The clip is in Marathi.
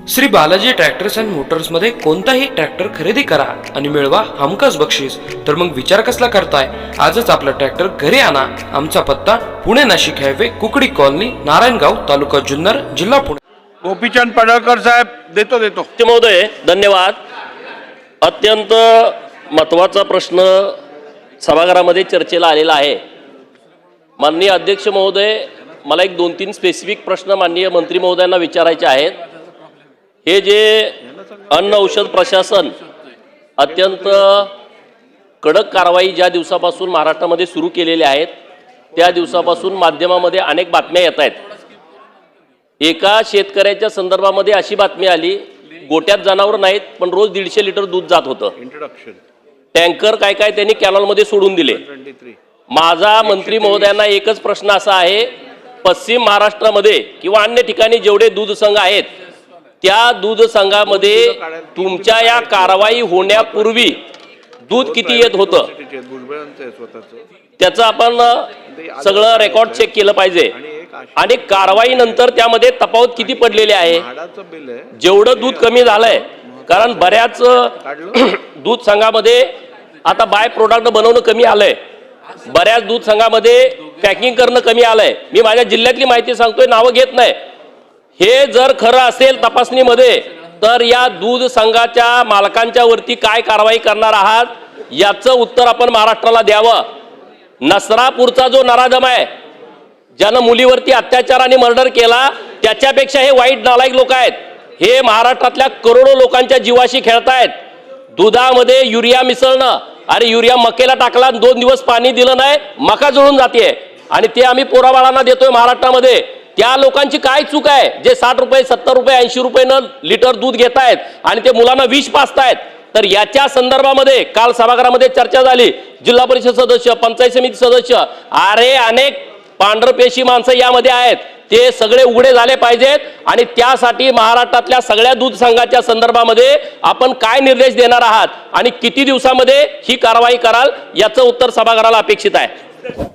Shri Balaji tractors and Motors मध्ये कोणताही ट्रॅक्टर खरेदी करा आणि मिळवा हमखास बक्षीस। तर मग विचार कसला करताय, आजच आपला ट्रॅक्टर घरी आणा। आमचा पत्ता पुणे नाशिक हायवे, कुकडी कॉलनी, नारायणगाव, तालुका जुन्नर, जिल्हा पुणे। गोपीचंद पडळकर साहेब, देतो महोदय धन्यवाद। अत्यंत महत्त्वाचा प्रश्न सभागृहामध्ये चर्चेला आलेला आहे। माननीय अध्यक्ष महोदय, मला एक 2-3 स्पेसिफिक प्रश्न माननीय मंत्री महोदयांना विचारायचे आहेत। हे जे अन्न औषध प्रशासन अत्यंत कडक कारवाई ज्या दिवसापासून महाराष्ट्रामध्ये सुरू केलेले आहेत, त्या दिवसापासून माध्यमामध्ये अनेक बातम्या येत आहेत। एका शेतकऱ्याच्या संदर्भामध्ये अशी बातमी आली, गोट्यात जनावर नाहीत पण रोज 150 लिटर दूध जात होतं। टँकर काय काय त्यांनी कॅनलमध्ये सोडून दिले। माझा मंत्री महोदयांना एकच प्रश्न असा आहे, पश्चिम महाराष्ट्रामध्ये किंवा अन्य ठिकाणी जेवढे दूध संघ आहेत, त्या दूध संघामध्ये तुमच्या या कारवाई होण्यापूर्वी दूध किती येत होतं त्याचं आपण सगळं रेकॉर्ड चेक केलं पाहिजे। आणि कारवाई नंतर त्यामध्ये तफावत किती पडलेली आहे। जेवढं दूध कमी झालंय, कारण बऱ्याच दूध संघामध्ये आता बाय प्रोडक्ट बनवणं कमी आलंय, बऱ्याच दूध संघामध्ये पॅकिंग करणं कमी आलंय। मी माझ्या जिल्ह्यातली माहिती सांगतोय, नावं घेत नाही। हे जर खरं असेल तपासणीमध्ये, तर या दूध संघाच्या मालकांच्या वरती काय कारवाई करणार आहात याचं उत्तर आपण महाराष्ट्राला द्यावं। नसरापूरचा जो नराधम आहे, ज्यानं मुलीवरती अत्याचार आणि मर्डर केला, त्याच्यापेक्षा हे वाईट नालायक लोक आहेत। हे महाराष्ट्रातल्या करोडो लोकांच्या जीवाशी खेळतायत। दुधामध्ये युरिया मिसळणं, अरे युरिया मकेला टाकला, 2 दिवस पाणी दिलं नाही, मका जळून जाते आणि ते आम्ही पोराबाळांना देतोय महाराष्ट्रामध्ये। त्या लोकांची काय चूक आहे जे 60 रुपये, 70 रुपये, 80 रुपये लिटर दूध घेत आहेत आणि ते मुलांना विष पाजतायत। तर याच्या संदर्भामध्ये काल सभागृहामध्ये चर्चा झाली। जिल्हा परिषद सदस्य, पंचायत समिती सदस्य, अरे अनेक पांढरपेशी माणसं यामध्ये आहेत, ते सगळे उघडे झाले पाहिजेत। आणि त्यासाठी महाराष्ट्रातल्या सगळ्या दूध संघाच्या संदर्भामध्ये आपण काय निर्देश देणार आहात आणि किती दिवसामध्ये ही कारवाई कराल याचं उत्तर सभागृहाला अपेक्षित आहे।